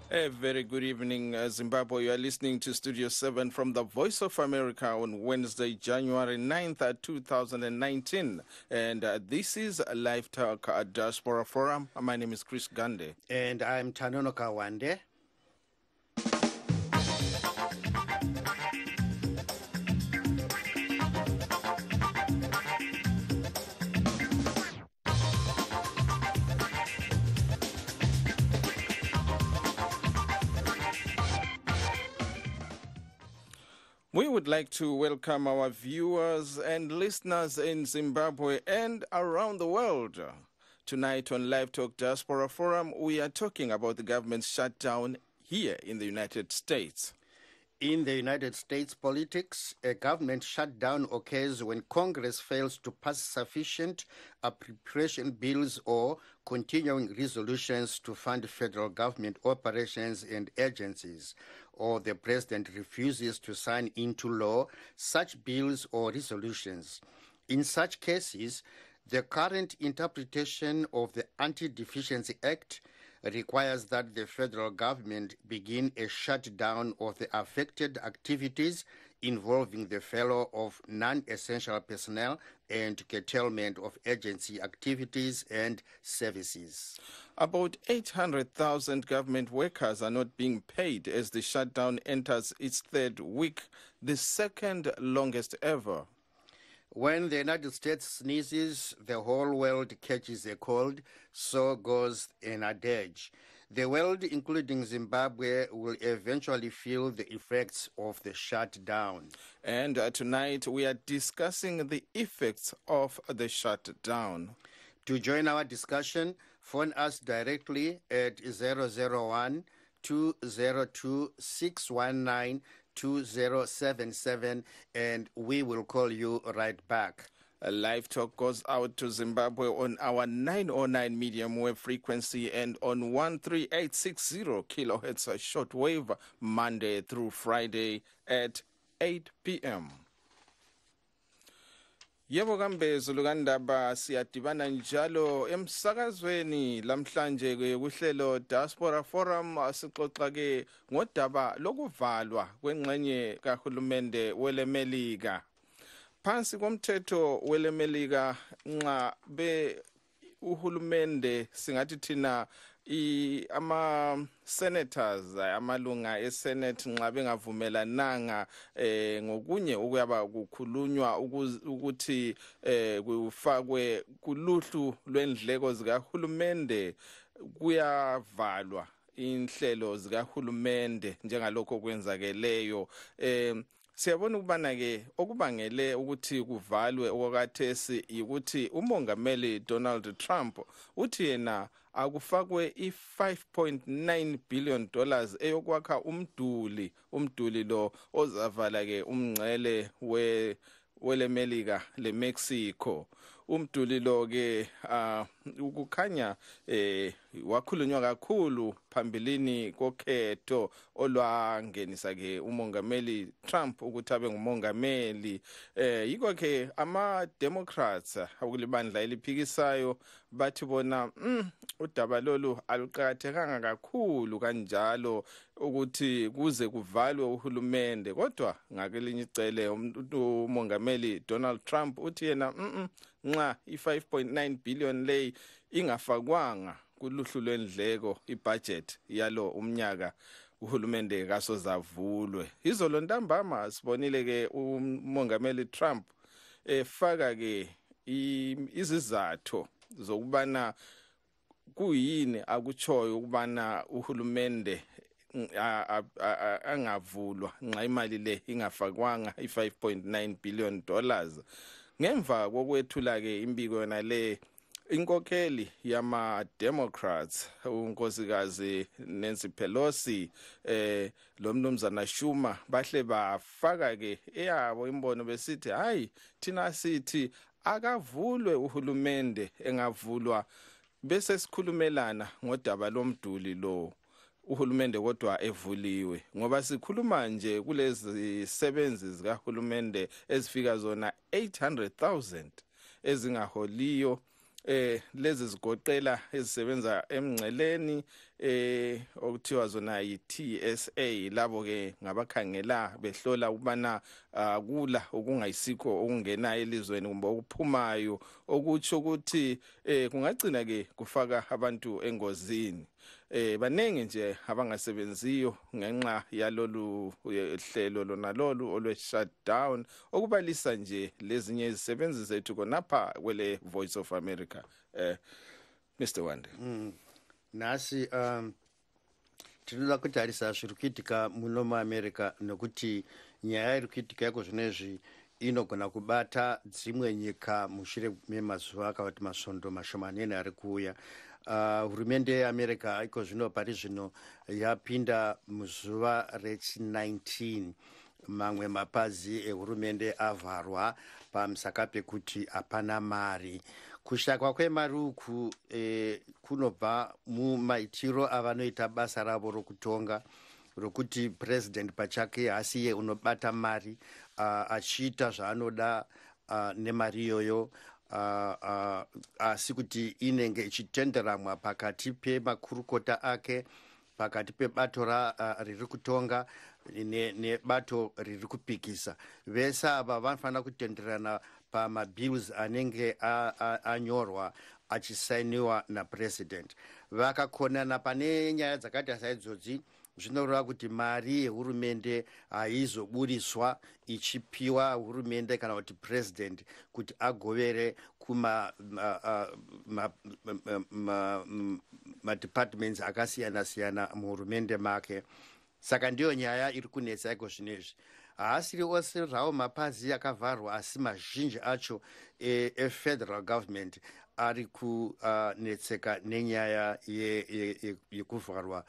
A very good evening, Zimbabwe. You are listening to Studio 7 from the Voice of America on Wednesday, January 9th, 2019. And this is Live Talk at Diaspora Forum. My name is Chris Gande. And I'm Tanono Kawande. We would like to welcome our viewers and listeners in Zimbabwe and around the world. Tonight on Live Talk Diaspora Forum, we are talking about the government shutdown here in the United States. In the United States politics, a government shutdown occurs when Congress fails to pass sufficient appropriation bills or continuing resolutions to fund federal government operations and agencies, or the president refuses to sign into law such bills or resolutions. In such cases, the current interpretation of the Anti-Deficiency Act requires that the federal government begin a shutdown of the affected activities involving the furlough of non-essential personnel and curtailment of agency activities and services. About 800,000 government workers are not being paid as the shutdown enters its third week, the second longest ever. When the United States sneezes, the whole world catches a cold, so goes an adage. The world, including Zimbabwe, will eventually feel the effects of the shutdown. And tonight we are discussing the effects of the shutdown. To join our discussion, phone us directly at 001-202-619 2077, and we will call you right back. A live talk goes out to Zimbabwe on our 909 medium wave frequency and on 13860 kilohertz shortwave Monday through Friday at 8 p.m. Yebo kambe zulukandaba siyadibana njalo emsakazweni lamhlanje kuhlelo Diaspora Forum sixoxa ke ngodaba lokuvalwa kwengxenye kahulumende welemelika. Phansi komthetho welemelika nxa be uhulumende singathi thina ama-senators amalunga esenate nxa bengavumelananga ngokunye okuyaba kukhulunywa ukuthi kufakwe kuluhlu lwendleko zikahulumende kuyavalwa inhlelo zikahulumende njengalokho kwenzakeleyo. Siyabona ukubana ke okubangele ukuthi kuvalwe okwakathesi ukuthi umongameli Donald Trump uthi yena akufakwe i$5.9 billion eyokwakha umduli lo ozavala ke umngcele welemelika leMexico. Umduli lo ke ukukhanya wakhulunywa kakhulu phambilini kokhetho olwangenisa ke umongameli Trump ukuthi abe ngumongameli. Yiko ke ama Democrats akulibandla eliphikisayo bathi bona udaba lolu aluqakathekanga kakhulu kanjalo ukuthi kuze kuvalwe uhulumende, kodwa ngakelinye icele umongameli Donald Trump uthi yena nxa i$5.9 billion lay ingafakwanga kuluhlu lwendleko ibudget yalo umnyaka uhulumende kasozavulwe. Izolo ntambama sibonile ke umongameli Trump efaka ke izizathu zokubana kuyini akutshoyo ukubana uhulumende angavulwa nxa imali le ingafakwanga i$5.9 billion. Ngemva kokwethula ke imbiko yona le inkokheli yama Democrats unkosikazi Nancy Pelosi lo mnumzana Schumer bahle bafaka ke eyabo imbono besithi hayi thina sithi akavulwe uhulumende engavulwa bese sikhulumelana ngodaba lomduli lo uhulumende kodwa evuliwe, ngoba sikhuluma nje kulezi sebenzi zikahulumende ezifika zona 800,000 ezingaholiyo, lezi zigoqela ezisebenza emngceleni okuthiwa zona yi-TSA, labo ke ngabakhangela behlola ubana kula okungayisikho okungena elizweni kumbe okuphumayo, okutsho ukuthi kungagcina ke kufaka abantu engozini. Baningi nje abangasebenziyo ngenxa yalolu hlelo lona lolu olwe-shutdown, okubalisa nje lezinye izisebenzi zethu konapha kwele Voice of America. Mr. Wande. Nasi tinoda kutarisa zviri kuitika muno muAmerica, nokuti nyaya iri kuitika yako zvinezvi inogona kubata dzimwe nyika mushure memazuva kana kuti masvondo mashomanene ari kuuya. Hurumende yeAmerica iko zvino pari zvino yapinda muzuva rechi19. Mamwe mapazi ehurumende avharwa pamusaka pekuti hapana mari. Kushakwa kwemari uku kunobva mumaitiro avanoita basa ravo rokutonga, rokuti president pachake hasiye unobata mari achiita zvaanoda nemari iyoyo, asi kuti inenge ichitenderamwa pakati pemakurukota ake, pakati pebato riri kutonga nebato riri kupikisa. Vese ava vanofanira kutenderana pamabills anenge anyorwa achisainiwa napresident. Vakakonana pane nyaya dzakaita saidzodzi, zvinoreva kuti mari yehurumende haizoburiswa ichipiwa hurumende kana kuti president kuti agovere kuma departments akasiyana siyana muhurumende make. Saka ndiyo nyaya iri kunetsa iko zvinezvi. Haasiri ose zvawo mapazi akavharwa, asi mazhinji acho federal government ari kunetseka nenyaya yekuvharwa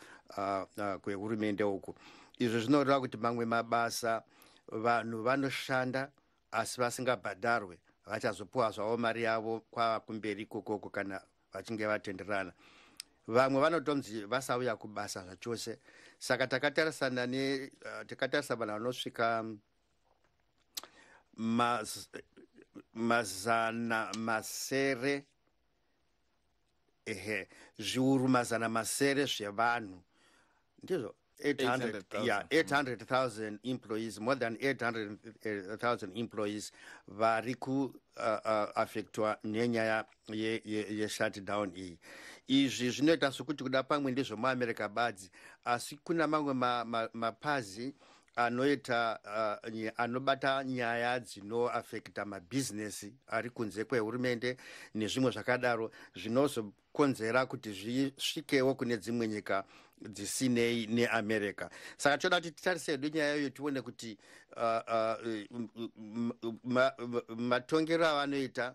kwehurumende uku. Izvo zvinoreva kuti mamwe mabasa vanhu vanoshanda asi vasingabhadharwe vachazopuwa zvavo mari yavo kwakumberi ikokoko kana vachinge vatenderana. Vamwe vanotonzi vasauya kubasa zvachose. Saka takatarisa vanhu vanosvika mazana masere, zviuru mazana masere zvevanhu, ndizvo 800,000 employees, more than 800,000 employees vari kuaffectwa nenyaya ye-shutdown iyi. Izvi zvinoita sokuti kuda pamwe ndizvo muAmerica badzi, asi kuna mamwe mapazi anoita anobata nyaya dzinoaffecta mabhizinesi ari kunze kwehurumende nezvimwe zvakadaro, zvinozokonzera kuti zvisvikewo kune dzimwe nyika dzisinei neAmerica. Saka toda kuti titarise hedu nyaya iyoyo tione kuti matongero avanoita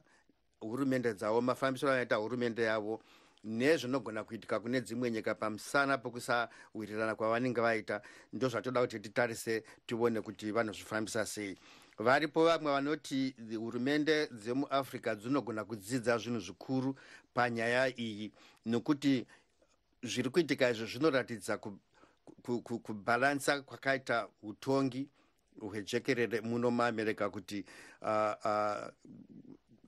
hurumende dzavo, mafambisiro anoita hurumende yavo, nezvinogona kuitika kune dzimwe nyika pamusana pokusawirirana kwavanenge vaita, ndo zvatoda kuti titarise tione kuti vanozvifambisa sei. Varipo vamwe vanoti hurumende dzemuAfrica dzinogona kudzidza zvinhu zvikuru panyaya iyi, nokuti zviri kuitika izvo zvinoratidza kubhalansa kwakaita utongi hwejekerere muno muAmerica, kuti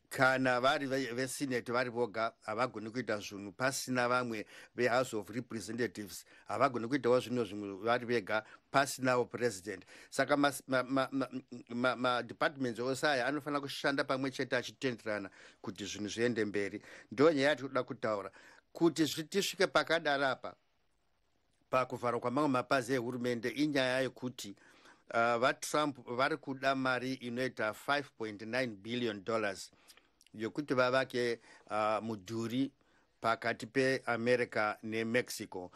kana vari vesenate vari voga havagoni kuita zvinhu pasina vamwe vehouse of representatives, havagoni kuitawo zvimwe vari vega pasinawo president. Saka madepartments ose aya anofanira kushanda pamwe chete achitenderana kuti zvinhu zviende mberi. Ndo nyaya yatinoda kutaura kuti tisvike pakadaro apa pakuvharwa kwamamwe mapazi ehurumende inyaya yekuti vaTrump vari kuda mari inoita $5.9 billion yokuti vavake mudhuri pakati peAmerica neMexico.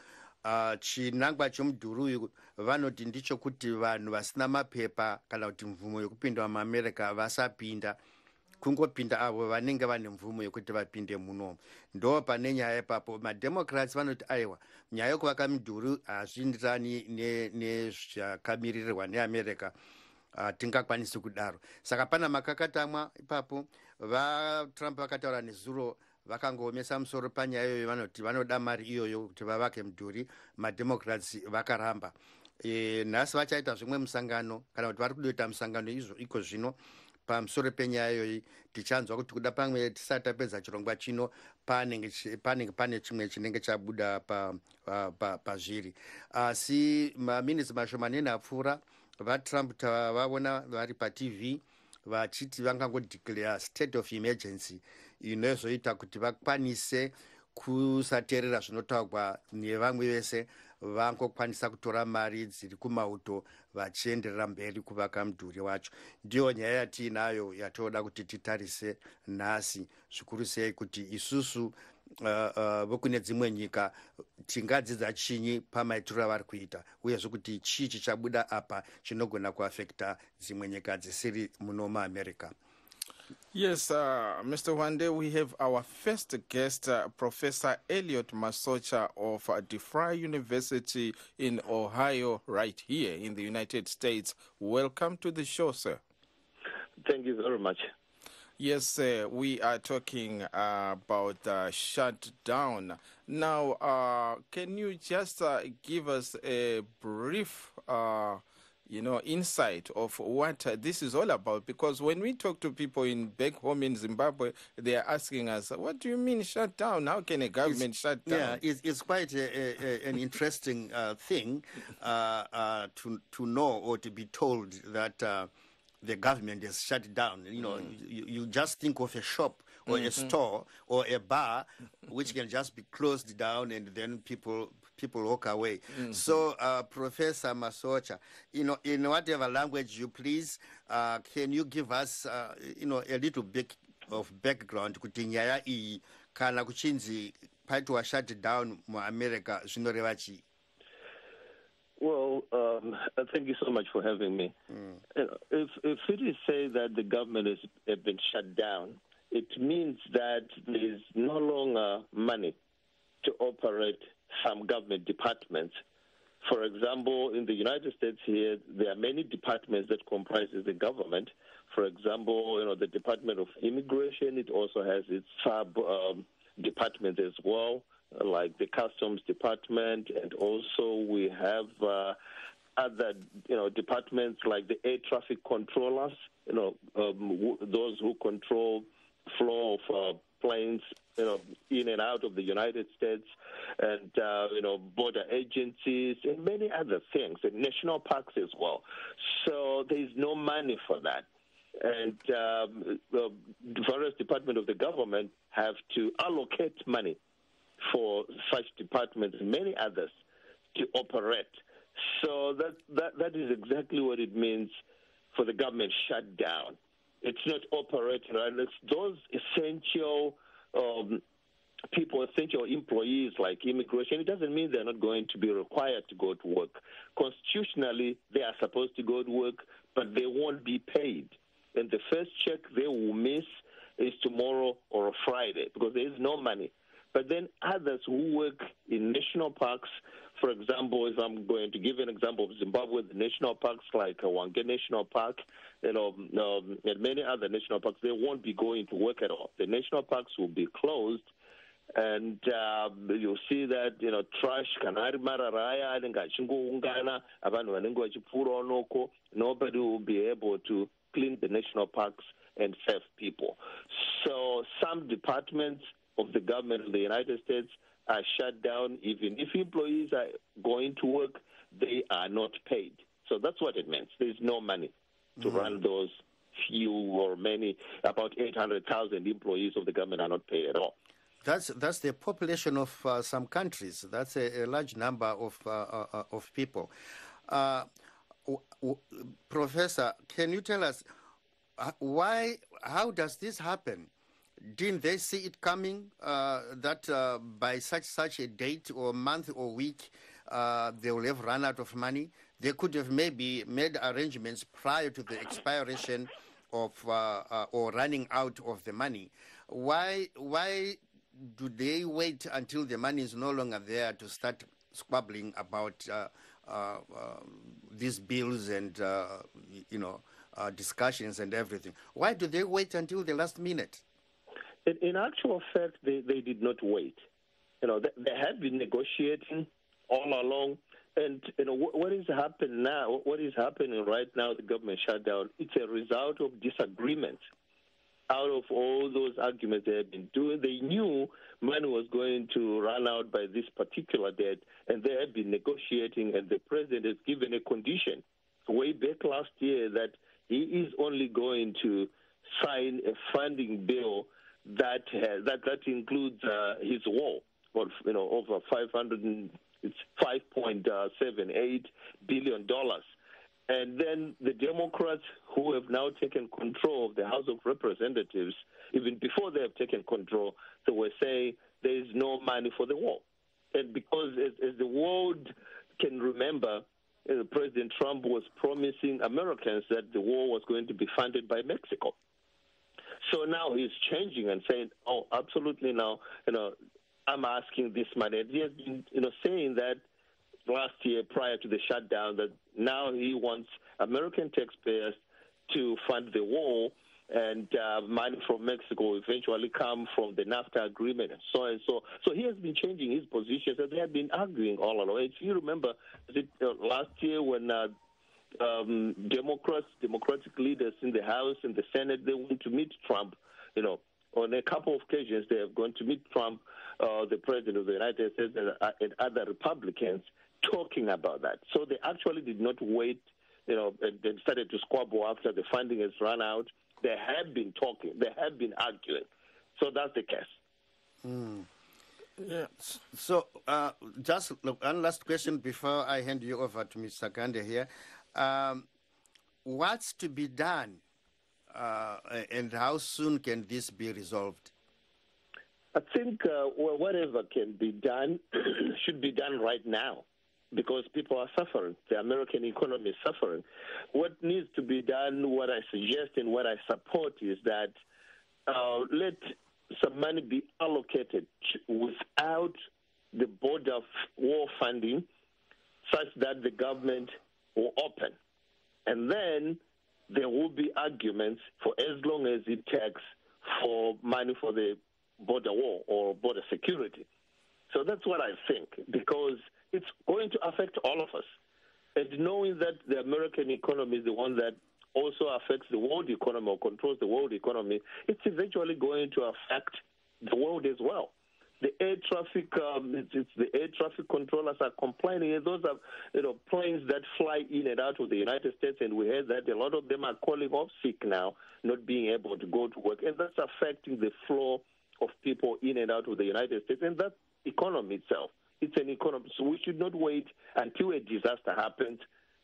Chinangwa chomudhuri uyu vanoti ndichokuti vanhu vasina mapepa kana kuti mvumo yokupinda muAmerica vasapinda, kungopinda avo vanenge vane mvumo yokuti vapinde muno. Ndo pane nyaya ipapo maDemocrats vanoti aiwa, nyaya yokuvaka midhuri hazvienderani nezvakamirirwa neAmerica, tingakwanisi kudaro. Saka pana makakatamwa ipapo. VaTrump vakataura nezuro vakangoomesa musoro panyaya iyoyo, vanoti vanoda mari iyoyo kuti vavake mudhuri. Mademocrats vakaramba. Nhasi vachaita zvimwe musangano, kana kuti vari kudoita musangano iko zvino pamusoro penyaya iyoyi. Tichanzwa kuti kuda pamwe tisati tapedza chirongwa chino panenge pane chimwe chinenge chabuda pazviri. Asi maminitsi mashomanene apfuura, vaTrump tavaona vari paTV vachiti vangangodeclare state of emergency inozoita kuti vakwanise kusateerera zvinotaurwa nevamwe vese, vangokwanisa kutora mari dziri kumauto vachienderera mberi kuvaka mudhuri wacho. Ndiyo nyaya yatiinayo yatoda kuti titarise nhasi, zvikuru sei kuti isusu vokune dzimwe nyika tingadzidza chinyi pamaitiro avari kuita, uyezve kuti chii chichabuda apa chinogona kuafekta dzimwe nyika dzisiri muno muAmerica. Yes, Mr. Wande, we have our first guest, Professor Elliot Masocha of DeFry University in Ohio, right here in the United States. Welcome to the show, sir. Thank you very much. Yes, we are talking about shutdown. Now, can you just give us a brief insight of what this is all about? Because when we talk to people back home in Zimbabwe, they are asking us, what do you mean shut down? How can a government shut down? Yeah, it's quite an interesting thing to know or to be told that the government is shut down. You just think of a shop or a store or a bar which can just be closed down and then people walk away. So, Professor Masocha, in whatever language you please, can you give us, a little bit of background kuti nyaya iyi kana kuchinzi paitwa shut down mu America zvinoreva chii? Well, thank you so much for having me. If it is said that the government has been shut down, it means that there is no longer money to operate some government departments. For example, in the United States here, there are many departments that comprises the government. For example, the Department of Immigration, it also has its sub departments as well, like the Customs Department, and also we have other, departments like the air traffic controllers, those who control flow of planes, in and out of the United States, and, border agencies, and many other things, and national parks as well. So there is no money for that. And the various departments of the government have to allocate money for such departments and many others to operate. So that is exactly what it means for the government shutdown. It's not operating, right? It's those essential people, essential employees like immigration. It doesn't mean they're not going to be required to go to work. Constitutionally, they are supposed to go to work, but they won't be paid. And the first check they will miss is tomorrow or Friday because there is no money. But then others who work in national parks, for example, if I'm going to give an example of Zimbabwe, the national parks like Wange National Park, and many other national parks, they won't be going to work at all. The national parks will be closed, and you'll see that, trash, nobody will be able to clean the national parks and serve people. So some departments of the government of the United States are shut down. Even if employees are going to work, they are not paid. So that's what it means. There's no money to run those few or many, about 800,000 employees of the government are not paid at all. That's the population of some countries. That's a large number of people. Professor, can you tell us how does this happen? Didn't they see it coming that by such a date or month or week they will have run out of money? They could have maybe made arrangements prior to the expiration of or running out of the money. Why do they wait until the money is no longer there to start squabbling about these bills and discussions and everything? Why do they wait until the last minute? in actual fact, they did not wait. They have been negotiating all along. And what is happening now? What is happening right now? The government shutdown. It's a result of disagreement. Out of all those arguments they have been doing, they knew money was going to run out by this particular date, and they have been negotiating. And the president has given a condition way back last year that he is only going to sign a funding bill that includes his wall, over it's $5.78 billion. And then the Democrats, who have now taken control of the House of Representatives, even before they have taken control, they were saying there is no money for the wall. And because, as the world can remember, President Trump was promising Americans that the war was going to be funded by Mexico. So now he's changing and saying, oh, absolutely now, I'm asking this money. And he has been, saying that last year prior to the shutdown, that now he wants American taxpayers to fund the war, and money from Mexico will eventually come from the NAFTA agreement and so on and so. So he has been changing his positions, and they have been arguing all along. If you remember, last year when Democratic leaders in the House and the Senate, they went to meet Trump, on a couple of occasions they have gone to meet Trump, the President of the United States, and other Republicans talking about that. So they actually did not wait, and started to squabble after the funding has run out. They have been talking. They have been arguing. So that's the case. Yeah. So just one last question before I hand you over to Mr. Gande here. What's to be done, and how soon can this be resolved? I think whatever can be done should be done right now, because people are suffering. The American economy is suffering. What needs to be done, what I suggest and what I support, is that let some money be allocated without the border war funding, such that the government will open. And then there will be arguments for as long as it takes for money for the border war or border security. So that's what I think, because it's going to affect all of us. And knowing that the American economy is the one that also affects the world economy or controls the world economy, it's eventually going to affect the world as well. The air traffic, it's the air traffic controllers are complaining. And those are, planes that fly in and out of the United States, and we heard that a lot of them are calling off sick now, not being able to go to work, and that's affecting the flow of people in and out of the United States, and that economy itself. It's an economy, so we should not wait until a disaster happens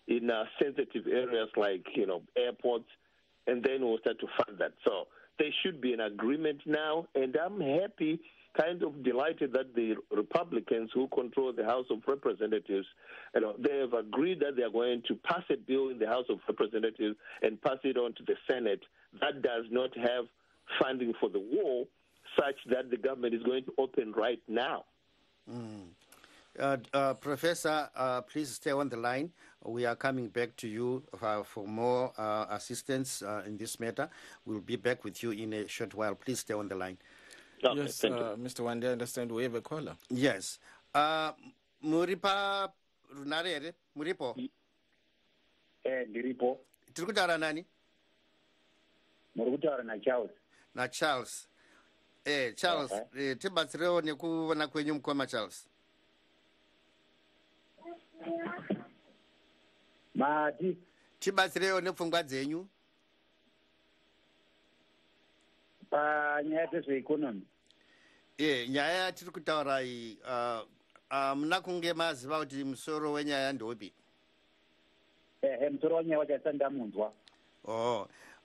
in sensitive areas like, airports, and then we'll start to fund that. So there should be an agreement now, and I'm happy, kind of delighted that the Republicans who control the House of Representatives, they have agreed that they are going to pass a bill in the House of Representatives and pass it on to the Senate that does not have funding for the war, such that the government is going to open right now. Professor, please stay on the line. We are coming back to you for more assistance in this matter. We'll be back with you in a short while. Please stay on the line. Okay, yes, Mr. Wande, I understand we have a caller. Yes. Muripa Runarere, Muripo? Ndiripo. Tiri kutaura nani? Muri kutaura naCharles. naCharles. Charles, tibatsirewo nekuona kwenyu mukoma Charles. Mati. Tibatsirewo nepfungwa dzenyu. Panyaya dzezveikonomi. Nyaya yatiri kutaura iyi, muna kunge maziva kuti musoro wenyaya ndopi? Musoro wenyaya wacho ndamunzwa.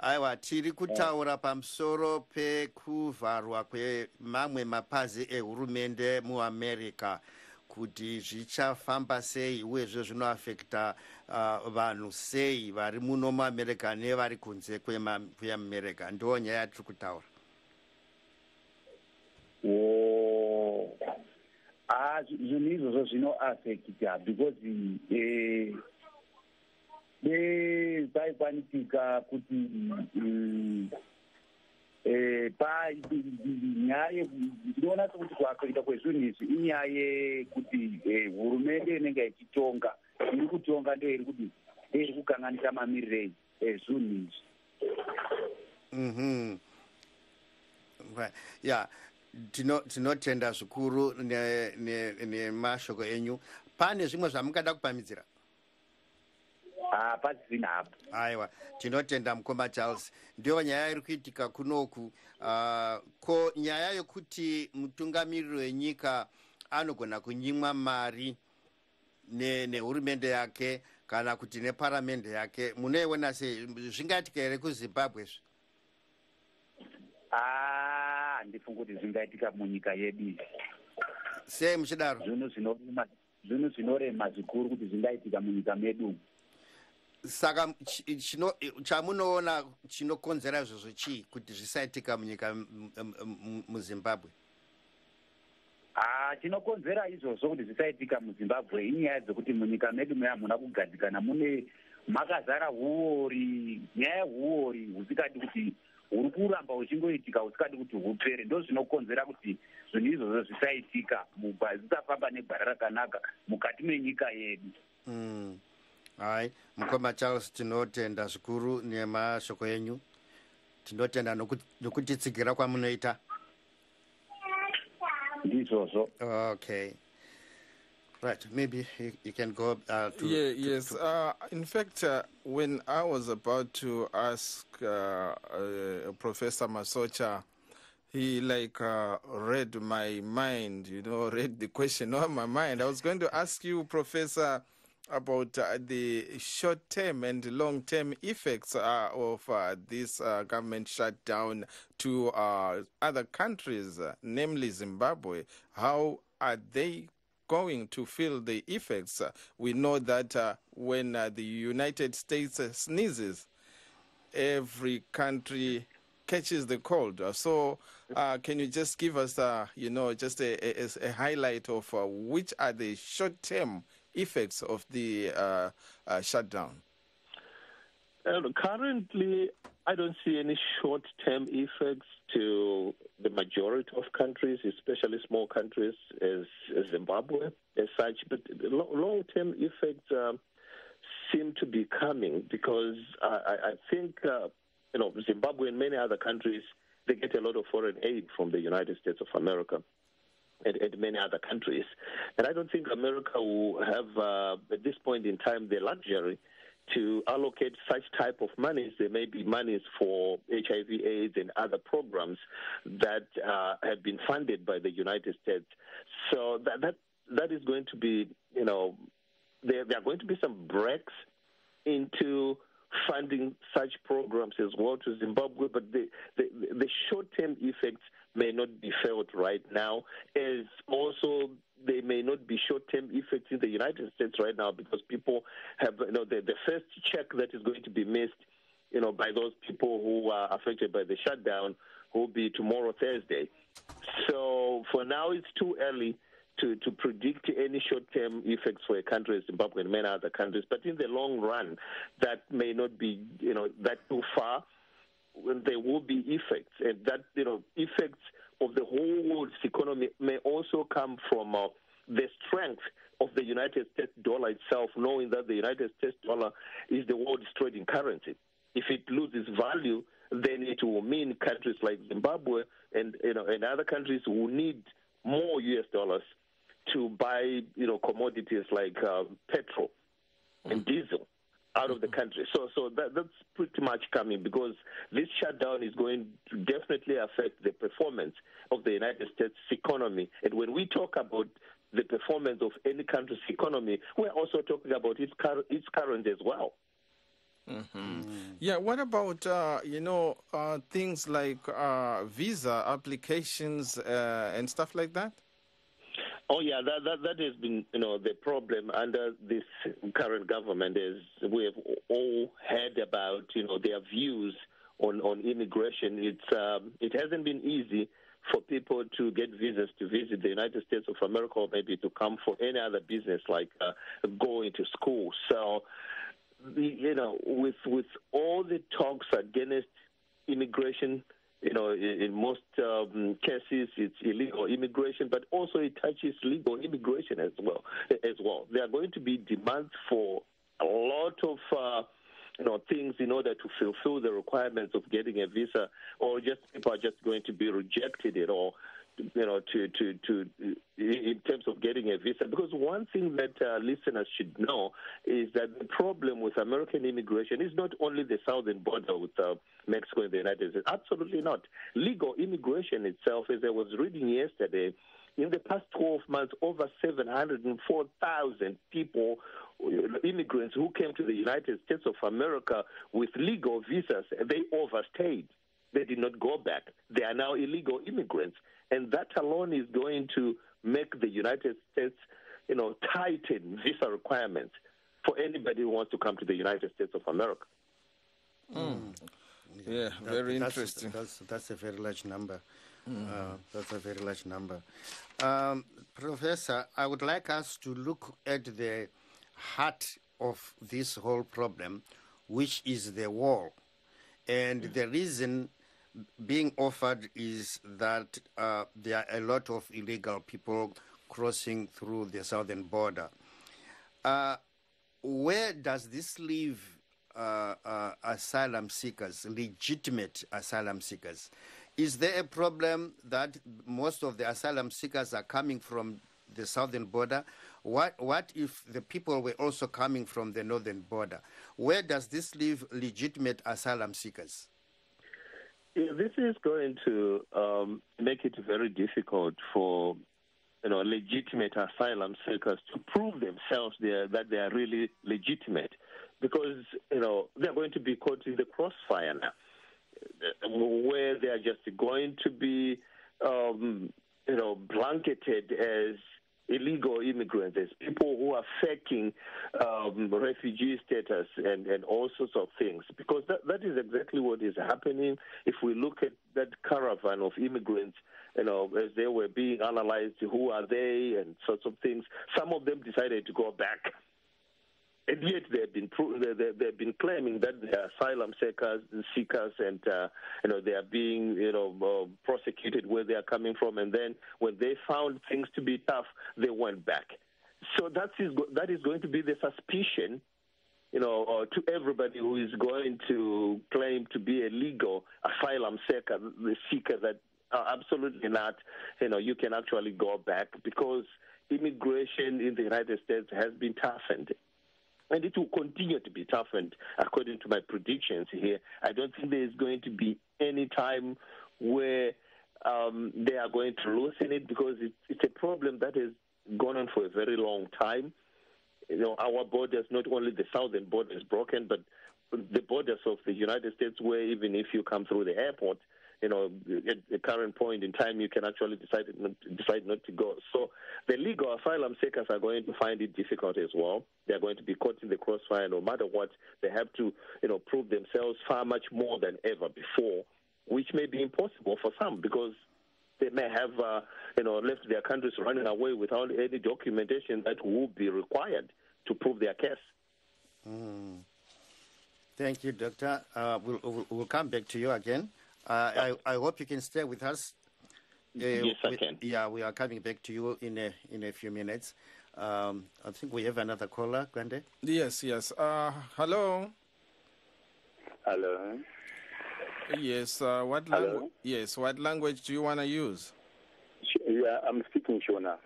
Aiwa, tiri kutaura pamusoro pekuvharwa kwemamwe mapazi ehurumende muAmerica, kuti zvichafamba sei uyezve zvinoafekta vanhu sei vari muno muAmerica nevari kunze kweAmerica. Ndo nyaya yatiri kutaura. Zvinhu izvozvo zvinoafekta because paikwanisika kuti nyaya ndinoona sekuti kuita kwezvinhu izvi inyaya yekuti hurumende inenge ichitonga iri kutonga ndo iri kuti iri kukanganisa mamiriro ezvinhu izvi. Yeah, tinotenda zvikuru nemashoko enyu. Pane zvimwe zvamungada kupamidzira? Pasina hapo. Aiwa, tinotenda mukoma Charles. Ndiyo nyaya iri kuitika kunoku. Ko nyaya yokuti mutungamiriri wenyika anogona kunyimwa mari nehurumende yake kana kuti neparamende yake, munoiona sei? Zvingaitika here kuZimbabwe? Ndifunga kuti zvingaitika munyika yedu. Sei muchidaro? Zvinhu zvinorema zvikuru kuti zvingaitika munyika medu. Saka chamunoona chinokonzera izvozvo chii kuti zvisaitika munyika muZimbabwe? Chinokonzera izvozvo kuti zvisaitika muZimbabwe inyaya dzekuti munyika medu hamuna kugadzikana, makazara uori, nyaya yehuori husikadi kuti huri kuramba huchingoitika, husikadi kuti hupere. Ndo zvinokonzera kuti zvinhu izvozvo zvisaitika, zvisafamba negwara rakanaka mukati menyika yedu. Hai, mukoma Charles, tinotenda zvikuru nemashoko enyu. Tinotenda nokutitsigira kwamunoita. Ndizvozvo. Okay. Right, maybe you can go to... Yes. In fact, when I was about to ask Professor Masocha, he read my mind, read the question on my mind. I was going to ask you, Professor, about the short-term and long-term effects of this government shutdown to other countries, namely Zimbabwe. How are they going to feel the effects? We know that when the United States sneezes, every country catches the cold. So can you just give us, just a highlight of which are the short-term effects of the shutdown? Currently, I don't see any short-term effects to the majority of countries, especially small countries as Zimbabwe as such. But long-term effects seem to be coming because I think, Zimbabwe and many other countries, they get a lot of foreign aid from the United States of America and many other countries. And I don't think America will have, at this point in time, the luxury to allocate such type of monies. There may be monies for HIV/AIDS and other programs that have been funded by the United States. So that is going to be, there are going to be some breaks into funding such programs as well to Zimbabwe, but the short-term effects may not be felt right now, as also there may not be short-term effects in the United States right now because people have, the first check that is going to be missed, by those people who are affected by the shutdown will be tomorrow, Thursday. So for now, it's too early to predict any short-term effects for a country as Zimbabwe and many other countries. But in the long run, that may not be, that too far. When there will be effects, and that, effects of the whole world's economy may also come from the strength of the United States dollar itself, knowing that the United States dollar is the world's trading currency. If it loses value, then it will mean countries like Zimbabwe and other countries will need more U.S. dollars to buy, commodities like petrol and diesel out of the country. So that's pretty much coming because this shutdown is going to definitely affect the performance of the United States economy. And when we talk about the performance of any country's economy, we're also talking about its currency as well. Mm-hmm. Yeah, what about, things like visa applications and stuff like that? Oh, yeah, that has been, the problem under this current government is we have all heard about, their views on immigration. It hasn't been easy for people to get visas to visit the United States of America or maybe to come for any other business like going to school. So, with all the talks against immigration in most cases, it's illegal immigration, but also it touches legal immigration as well. There are going to be demands for a lot of things in order to fulfill the requirements of getting a visa, or just people are just going to be rejected at all, in terms of getting a visa. Because one thing that listeners should know is that the problem with American immigration is not only the southern border with Mexico and the United States. Absolutely not. Legal immigration itself, as I was reading yesterday, in the past 12 months, over 704,000 people, immigrants who came to the United States of America with legal visas, they overstayed. They did not go back. They are now illegal immigrants. And that alone is going to make the United States, tighten visa requirements for anybody who wants to come to the United States of America. Yeah, very interesting. That's a very large number. That's a very large number. Professor, I would like us to look at the heart of this whole problem, which is the wall. And the reason being offered is that there are a lot of illegal people crossing through the southern border. Where does this leave asylum seekers, legitimate asylum seekers? Is there a problem that most of the asylum seekers are coming from the southern border? What if the people were also coming from the northern border? Where does this leave legitimate asylum seekers? Yeah, this is going to make it very difficult for legitimate asylum seekers to prove themselves that they are really legitimate, because they're going to be caught in the crossfire now, where they are just going to be blanketed as illegal immigrants, as people who are faking refugee status and all sorts of things, because that is exactly what is happening. If we look at that caravan of immigrants, as they were being analyzed, who are they and sorts of things, some of them decided to go back. And yet they've been claiming that they are asylum seekers, and they are being prosecuted where they are coming from. And then when they found things to be tough, they went back. So that is going to be the suspicion, to everybody who is going to claim to be a legal asylum seeker, that absolutely not. You can actually go back, because immigration in the United States has been toughened. And it will continue to be toughened, according to my predictions here. I don't think there is going to be any time where they are going to loosen it, because it's a problem that has gone on for a very long time. Our borders, not only the southern border is broken, but the borders of the United States, where even if you come through the airport, at the current point in time, you can actually decide not to go. So the legal asylum seekers are going to find it difficult as well. They're going to be caught in the crossfire no matter what. They have to, prove themselves far much more than ever before, which may be impossible for some, because they may have, left their countries running away without any documentation that will be required to prove their case. Thank you, Doctor. We'll come back to you again. I hope you can stay with us. Yes, I can. Yeah, we are coming back to you in a few minutes. I think we have another caller, Grande. Yes. Hello. Hello. Yes. What language? Yes. What language do you want to use? Yeah, I'm speaking Shona.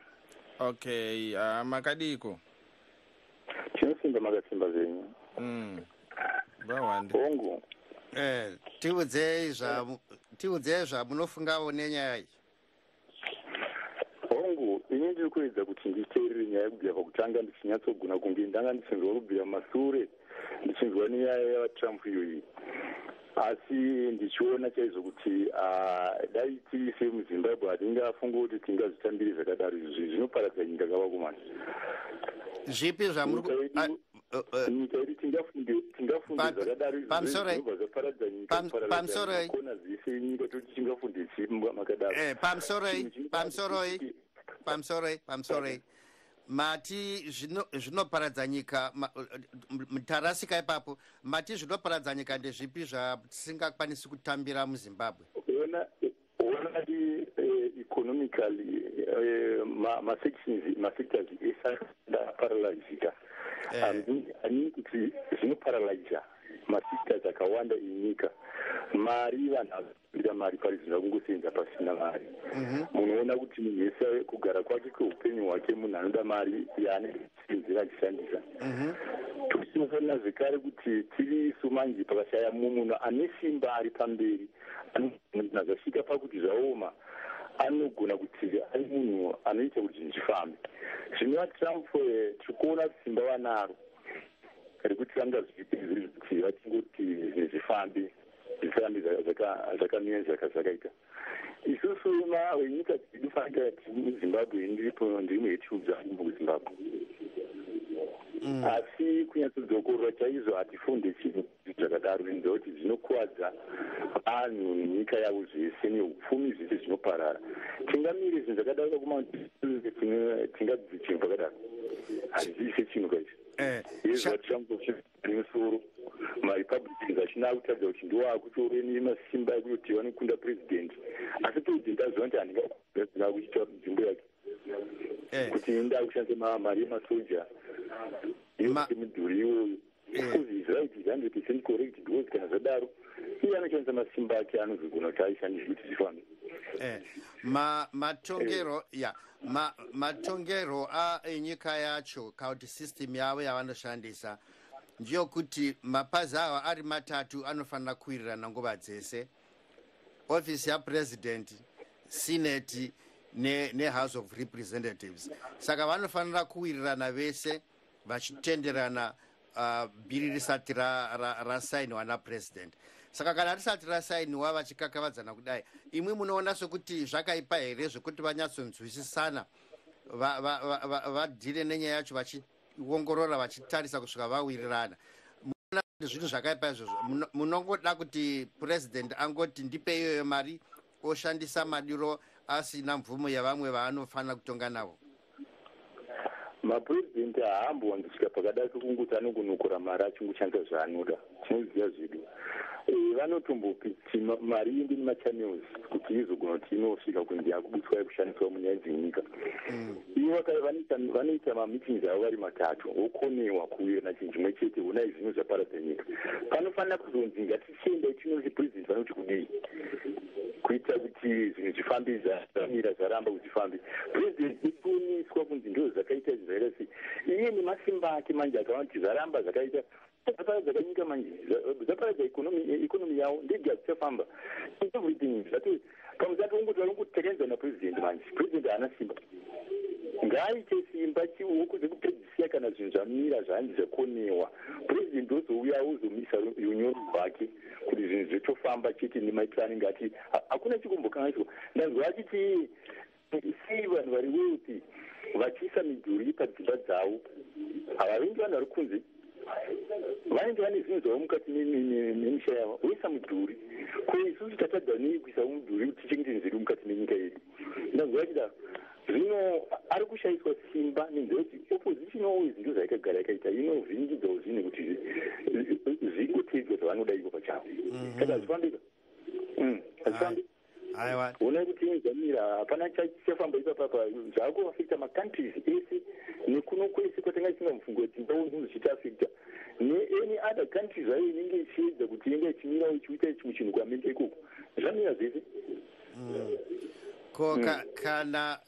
Okay. Makadiko. Chinosimba magasimba zenyu. Bawande. Bongo. Tiudze zvamunofungawo nenyaya iyi. Hongu, ini ndiri kuedza kuti nditeerere nyaya yekubvira pakutanga ndichinyatsogona kunge ndanga ndichinzwa kubvira mashure ndichinzwa nenyaya yavatrump iyoyi. Asi ndichiona chaizvo kuti dai tiri semuzimbabwe hatingafunga kuti tingazvitambiri zvakadaro. Izvi zvinoparadza nyika kavakomana. Zvipi zvamuri nyika iri tingafunde zvakadaro zvinobva zvaparadza nyika parakona zvese nyika toti tingafunde zimba makadaro. Pamsoroi mati zvinoparadza nyika mutarasika ipapo mati zvinoparadza nyika ndezvipi zvatisingakwanisi kutambira muZimbabwe? ona economically ma-sectors esaparalyzika ani kuti zvinoparalyza ma-sectors akawanda enyika. Mari vanhu avira mari parizvina kungosenza pasina mari. Munoona kuti munhu wese kugara kwake kweupenyu hwake munhu anoda mari yaanezera achishandisa. Tinofanira zvekare kuti tiri isu manje pakashaya munhu ane simba ari pamberi nazvasvika pakuti zvaoma anogona kuti ari munhu anoita kuti zvinhu zvifambe. Zvinova Trump tiri kuona kuti simba vanaro rekutiranga zviri kuti vatingoti zvinhu zvifambe zvisarambe zvakamira zvakaita. Isusu venyika tinofanira kuti muZimbabwe ndimo yetiudza muZimbabwe. Asi kunyatsodzokora chaizvo hatifunde chinhu zvakadaro nekuti zvinokuwadza vanhu nenyika yavo zvese neupfumi zvese zvinoparara. Tingamire zvinhu zvakadaro tingadzidze chinhu zvakadaro hazvise chinhu kaizvo. Izvamusoro marepublicans achina kutaridza kuti ndiwo akutore nemasimba ekutoti vanokunda president, asi president aziva kuti handingazina kuchita nzvimbo yake kuti nda kushandisa mari yemasoja midhuri iwoyo kuzisraiti 100% correct because kana zvadaro iye anoshandisa masimba ake anozogona kuti aishandise kuti zvifambe. Matongero enyika yacho county system yavo yavanoshandisa ndeyokuti mapazi avo ari matatu anofanira kuwirirana nguva dzese: office yapresident, senate nehouse of representatives. Saka vanofanira kuwirirana vese vachitenderana bhiri risati rasainiwa napresident. Saka kana risati rasainiwa vachikakavadzana kudai, imwe munoona sokuti zvakaipa here zvekuti vanyatsonzwisisana vadhire nenyaya yacho vachiongorora vachitarisa kusvika vawirirana? Munoona kuti zvinhu zvakaipa izvozvo munongoda kuti president angoti ndipe iyoyo mari oshandisa madiro asina mvumo yavamwe vaanofanira kutonga navo? Mapresident haambonzi kusvika pakadai kunguti anongonokora mari achingoshandisa zvaanoda. Tinoziva zvedu vanotombopiti mari indi nemachannels kuti izogona kuti inosvika kunzi yakubutswa yekushandiswa munyaya dzenyika. Ivo vanoita mameetings avo vari matatu okonewa kuwirana chinhu chimwe chete, ona izvino zvaparadza nyika. Panofanira kuzonzi ngatichiendai tinoti president vanoti kudii kuita kuti zvinhu zvifambe zvamira zvaramba kuti zvifambe. President ikuoniswa kunzi ndo zvakaita zvaira sei iye nemasimba ake manje akaona kuti zvaramba zvakaita zvaparadza kanyika manje zvaparadza ikonomi yavo ndege hazvichafamba everything zvati pamusati wongoti vari kutekenza napresident manje. President haana simba, ngaaite simba chiuko dzekupedzisira kana zvinhu zvamira zvanzi zvakonewa. President ozouya ozomisa unyoro hwake kuti zvinhu zvitofamba chete nemaitiro anenge ati hakuna chikumbokanganiswa. Ndanzwa achiti sei vanhu vari wealthy vachiisa midhuri padzimba dzavo havavendi vanhu vari kunze, vanenge vane zvinhu zvavo mukati memisha yavo oisa mudhuri. Ko isusu tatadza nei kuisawo mudhuri kuti tichengete nzedu mukati menyika yedu? Ndanzwa achida zvino ari kushayiswa simba nenzekuti opposition always ndo zvaikagara yakaita inovhingidzawo zvinhu kuti zvingotedzwa zvavanoda iko pachavo. Saka hazvifambika, hazvifambi. Ona kuti inzamira hapana chafamba ipapapa zvakuafekta macountries ese nekuno kwese kwatenga chinga mufungo kuti ndaunhu zvichiafekta neany other countries ayo inenge ichiedza kuti inge ichimira ichiita chimwe chinhu kuamerica ikoko zvamira zvese. Ko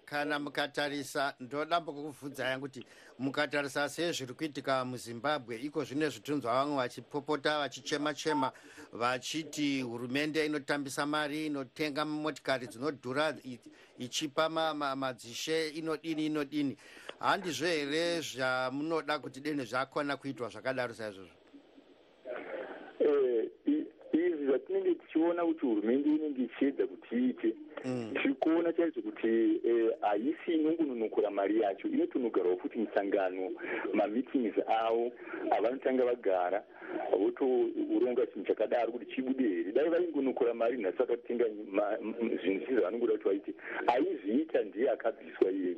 kana mukatarisa, ndoda mbokuvhunzai kuti mukatarisa sei zviri kuitika muZimbabwe iko zvine zvitunzwa vamwe vachipopota vachichema vachiti hurumende inotambisa mari, inotenga motikari dzinodhura ichipa madzishe inodini. Handizvo here zvamunoda kuti deni zvakona kuitwa zvakadaro saizvozvo? Izvi zvatinenge tichiona kuti hurumende inenge ichiedza kuti iite tiri kuona chaizvo kuti haisi inongononokora mari yacho, inotonogarawo futi musangano mameetings avo avanotanga vagara votoronga chinhu chakadaro kuti chibude here. Dai vaingonokora mari nhasi vakatenga zvinhu zvisizvo vanongoda kuti vaite, aizviita ndiye akabviswa iye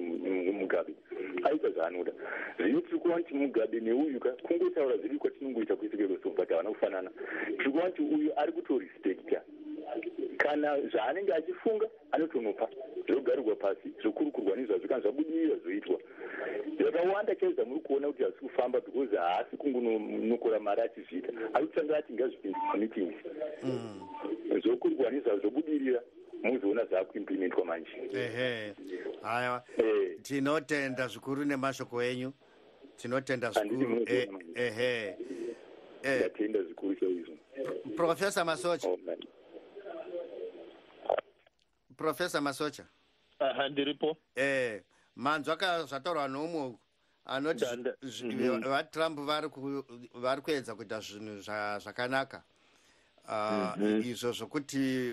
Mugabe aita zvaanoda. Zvino tiri kuona kuti Mugabe neuyu kungotaura zviri kwatinongoita kwese kweroso but havana kufanana. Tiri kuona kuti uyu ari kutorespecta kana zvaanenge achifunga anotonopa zvogarirwa pasi zvokurukurwa nezvazvo kana zvabudirira zvoitwa. Zvakawanda chaizva muri kuona kuti hazisi kufamba because haasi kungonokora mari achizviita, ari kutanga ati ngazvipinzi meetings zvokurukurwa nezvazvo zvobudirira muzoona zvaakuimplementwa manje. Haya, tinotenda zvikuru nemashoko enyu, tinotenda zvikuru. Ndatenda zvikuru chaizvo. Professor Masocha. Professor Masocha. Ndiripo. Manzwa zvataurwa noumwe anoti vaTrump vari kuedza kuita zvinhu zvakanaka. Izvo zvokuti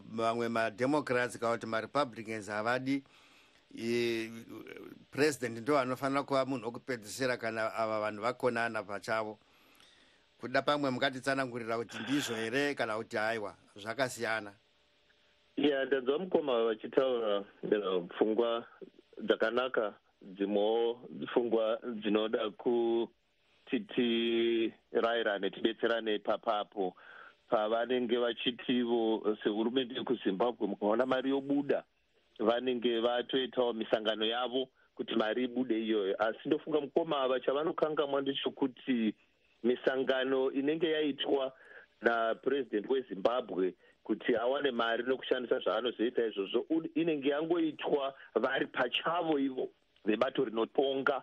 vamwe mademocrats kana kuti marepublicans havadi president ndo anofanira kuva munhu wokupedzisira kana ava vanhu vakonana pachavo. Kuda pamwe mukatitsanangurira kuti ndizvo here kana kuti haiwa zvakasiyana. Ndanzwa mukoma vachitaura pfungwa dzakanaka, dzimwewo pfungwa dzinoda kuti tirayirane tidetserane papapo pavanenge vachitivo sehurumende yekuzimbabwe mukaona mari yobuda vanenge vatoitawo misangano yavo kuti mari ibude iyoyo. Asi ndofunga mukoma ava chavanokangamwa ndechekuti misangano inenge yaitwa napresident wezimbabwe kuti awane mari nokushandisa zvaanozoita izvozvo inenge yangoitwa vari pachavo ivo vebato rinotonga.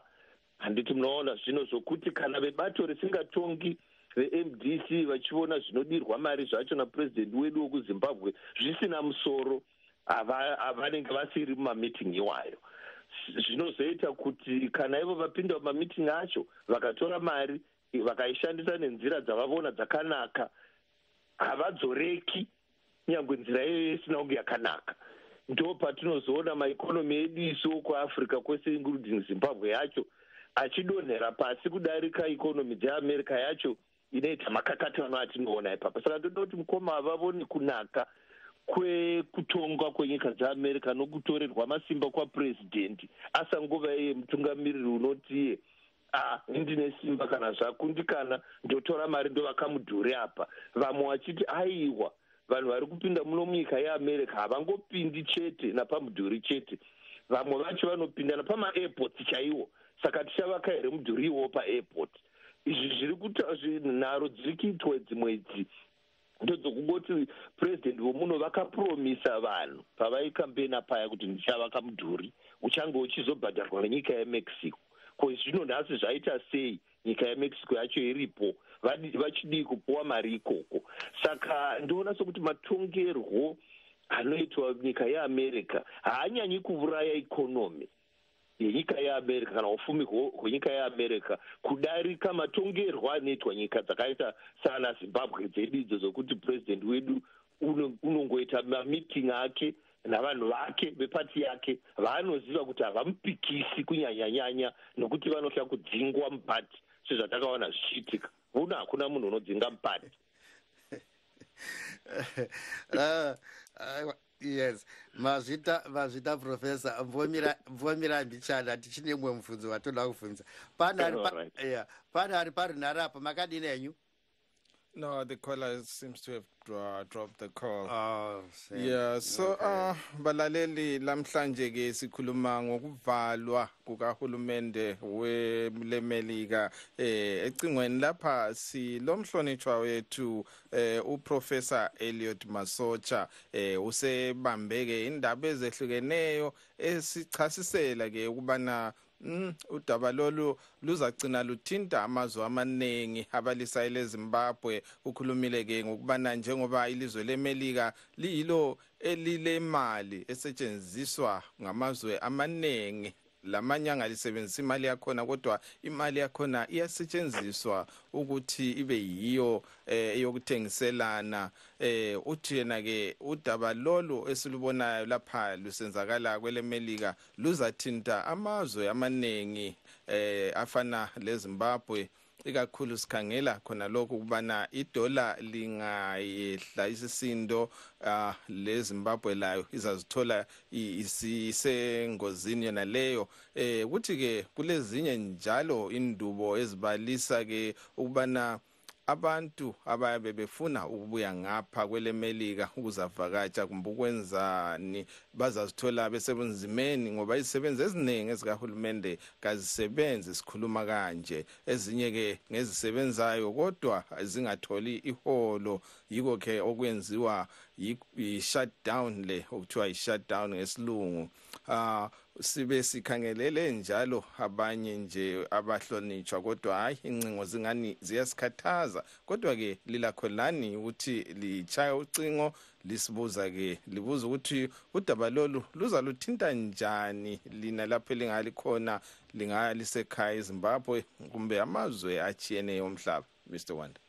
Handiti munoona zvino zvokuti kana vebato risingatongi veMDC vachiona zvinodirwa mari zvacho napresident wedu wekuzimbabwe zvisina musoro, havanenge vasiri mumamitingi iwayo. Zvinozoita kuti kana ivo vapinda mumamitingi acho vakatora mari vakaishandisa nenzira dzavavona dzakanaka, havadzoreki nyangwe nzira iyoyo isina kunge yakanaka. Ndo patinozoona maikonomi edu isu kuAfrica kwese including Zimbabwe yacho achidonhera pasi kudarika ikonomi dzeAmerica yacho inoita makakatano atinoona ipapa. Saka ndoda kuti mukoma vavone kunaka kwekutongwa kwenyika dzeAmerica nokutorerwa masimba kwapresident asangova iye mutungamiriri unoti ndine simba kana zvakundikana ndotora mari ndovakamudhuri apa. Vamwe vachiti aiwa vanhu vari kupinda muno munyika yeAmerica havangopindi chete napamudhuri chete, vamwe vacho vanopinda napamaairports chaiwo. Saka tichavaka here mudhuri iwo paairport. Izvi zviri kuita zvinharo dziri kuitwa dzimwe idzi ndedzokungoti president vomuno vakapromisa vanhu pavaikambena paya kuti ndichavaka mudhuri uchange uchizobhadharwa nenyika yeMexico. Ko zvino nhasi zvaita sei nyika yeMexico yacho iripo vachidii kupuwa mari ikoko? Saka ndoona sokuti matongerwo anoitwa nyika yeAmerica haanyanyi kuuraya ikonomi yenyika yeAmerica kana ufumi hwenyika yeAmerica kudarika matongerwo anoitwa nyika dzakaita sana Zimbabwe dzedu idzo zokuti president wedu unongoita mamiting ake navanhu vake vepati yake vaanoziva kuti havamupikisi kunyanyanyanya nokuti vanotya kudzingwa mupati sezvatakaona zvichiitika. Uno hakuna munhu unodzinga mupati. Yes, mazvita professor mvomira mbichana tichine mwe mubvunzo watoda kubvunza. Pane ari parunhare apa makadini henyu? No, the caller seems to have dropped the call. Same. Yeah, so balaleli lamhlanje ke sikhuluma ngokuvalwa kukahulumende weMelika ecingweni lapha silomhlonishwa wethu uProfessor Elliot Masocha usebambeke indaba ezehlukeneyo esichasisela ke ukubana udaba lolu luzagcina luthinta amazwe amaningi abalisayile eZimbabwe. Ukhulumile ke ngokubana njengoba ilizwe leMelika liyilo elilemali esetshenziswa ngamazwe amaningi, lamanyanga lisebenzisa imali yakhona kodwa imali yakhona iyasetshenziswa ukuthi ibe yiyo eyokuthengiselana. Uthi yena ke udaba lolu esilubonayo lapha lusenzakala kweleMelika luzathinta amazwe amaningi afana leZimbabwe, ikakhulu sikhangela khona lokho kubana idola lingayehla isisindo leZimbabwe layo izazithola isengozini yona leyo. Kuthi ke kulezinye njalo indubo ezibalisa ke ukubana abantu abayabe befuna ukubuya ngapha kwelemelika ukuzavakatsha kumbe ukwenzani bazazithola besebunzimeni ngoba izisebenzi eziningi ezikahulumende kazisebenzi sikhuluma kanje, ezinye ke ngezisebenzayo kodwa zingatholi iholo. Yiko ke okwenziwa i-shutdown le okuthiwa i-shutdown ngesilungu. Sibe sikhangelele njalo abanye nje abahlonitshwa kodwa hayi incingo zingani ziyasikhathaza, kodwa ke lilakho lani ukuthi lichaya ucingo lisibuza ke libuza ukuthi udaba lolu luzaluthinta njani lina lapho lingalikhona lingalisekhaya eZimbabwe kumbe amazwe achiyeneyo omhlaba. Mr. Wanda.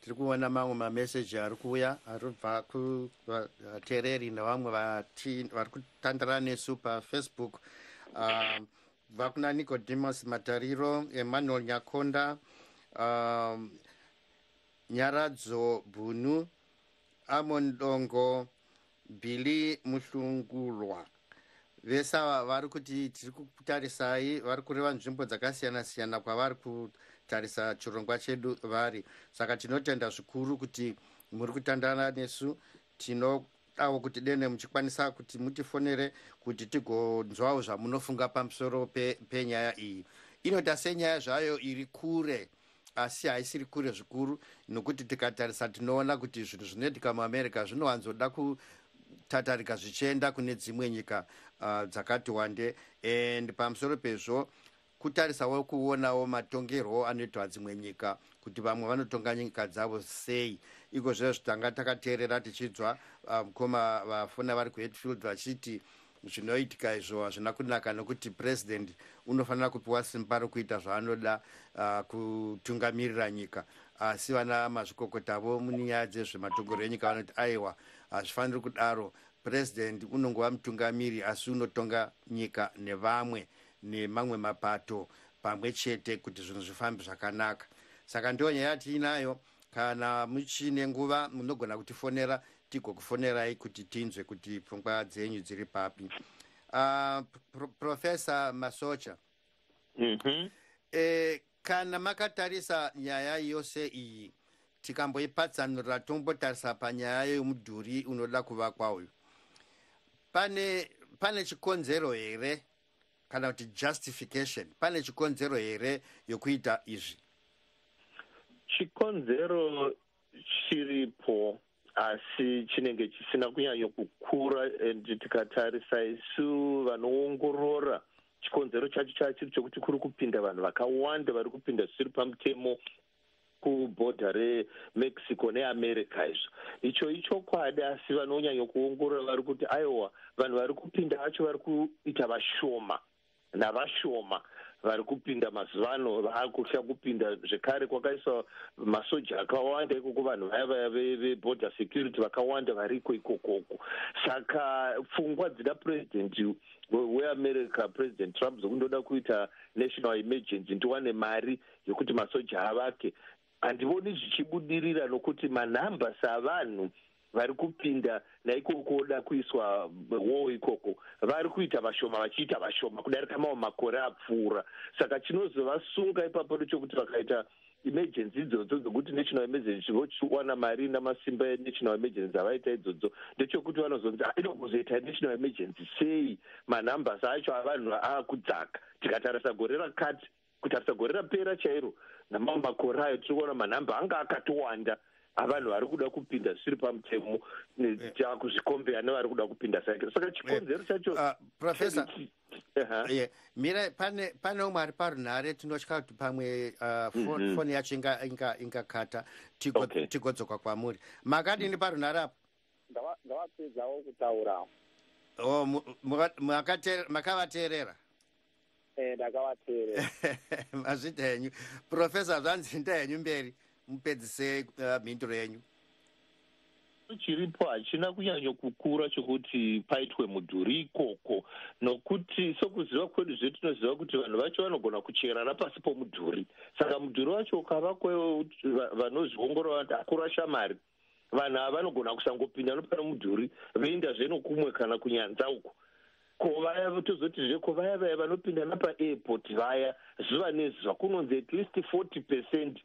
Tiri kuona mamwe mameseji ari kuuya aribva kuvateereri nevamwe vari kutandara nesu pafacebook. Bva kuna Nicodemus Matariro, Emmanuel Nyakonda, Nyaradzo Bunu, Amon Dongo, Billy Muhlungulwa. Vese ava vari kuti tiri kutarisai, vari kureva nzvimbo dzakasiyana-siyana kwavari kutarisa chirongwa chedu vari. Saka tinotenda zvikuru kuti muri kutandana nesu. Tinodawo kuti dene muchikwanisa kuti mutifonere kuti tigonzwawo zvamunofunga pamusoro penyaya iyi. Inoita senyaya zvayo iri kure, asi haisiri kure zvikuru, nokuti tikatarisa tinoona kuti zvinhu zvinoitika muAmerica zvinowanzoda kutatarika zvichienda kune dzimwe nyika dzakati wande. And pamusoro pezvo kutarisawo kuonawo matongerwo anoitwa dzimwe nyika kuti vamwe vanotonga nyika dzavo sei. Iko zvezvo tanga takateerera tichidzwa mukoma vafona vari kuHatfield vachiti zvinoitika izvo hazvina kunaka nokuti president unofanira kupiwa simba rokuita zvaanoda kutungamirira nyika. Asi vana mazvikokotavo munyaya dzezvematongerwo enyika vanoti aiwa hazvifaniri kudaro, president unongova mutungamiri asi unotonga nyika nevamwe nemamwe mapato pamwe chete kuti zvinhu zvifambe zvakanaka. Saka ndiyo nyaya tiinayo. Kana muchine nguva munogona kutifonera tigokufonerai kuti tinzwe kuti pfungwa dzenyu dziri papi. Professor Masocha, kana makatarisa nyaya yose iyi tikamboipatsanurira tombotarisa panyaya yomudhuri unoda kuvakwa uyu, pane chikonzero here kana kuti justification, pane chikonzero here yokuita izvi? Chikonzero chiripo asi chinenge chisina kunyanya kukura. Tikatarisa isu vanoongorora, chikonzero chacho chiri chokuti kuri kupinda vanhu vakawanda vari kupinda zvisiri pamutemo kubhodha reMexico neAmerica. Izvo ichokwadi, asi vanonyanya kuongorora vari kuti aiwa vanhu vari kupinda vacho vari kuita vashoma navashoma vari kupinda mazuva ano vakusha kupinda zvekare. Kwakaiswa masoja akawanda ikoko, vanhu vaya veborder security vakawanda variko ikokoko. Saka pfungwa dzina president weAmerica, President Trump, dzokundoda kuita national emergency ndiwane mari yokuti masoja avake, handivoni zvichibudirira nokuti manhambasi avanhu vari kupinda naikoko oda kuiswa war ikoko vari kuita vashoma vachiita vashoma kudarika mamwe makore apfuura. Saka chinozovasunga ipapo ndechokuti vakaita emergency idzodzo dzokuti national emergency vochiwana mari namasimba enational emergency dzavaita idzodzo, ndechokuti vanozonzi aida kuzoita national emergency sei manhambasi acho avanhu aakudzaka. Tikatarisa gore rakati kutarisa gore rapera chairo namamwe makore ayo tiri kuona manhamba anga akatowanda avanhu vari kuda kupinda zvisiri pamutemo kuzvikombeya nevari kuda kupinda saikiro. Saka chikonzero chacho Professor mira pane umwe ari parunhare, tinotya kuti pamwe foni yacho ingakata tigodzoka kwamuri. Makadini parunhare apo? Ndavapedzawo kutaura. Makavateerera? Ndakavateerera. Mazvita henyu. Professor, zvanzi nda henyu mberi mupedzise mhinduro yenyu. Chiripo hachina kunyanya kukura chokuti paitwe mudhuri ikoko, nokuti sokuziva kwedu zvedu tinoziva kuti vanhu vacho vanogona kuchera napasi pomudhuri. Saka mudhuri wacho ukavakwewo vanozviongorora vanti akurasha mari, vanhu ava vanogona kusangopinda nopano mudhuri voindazve nokumwe kana kunyanza uko. Ko vaya tozoti ko vaya vanopinda napaairport vaya zuva nezuva kunonzi at least 40%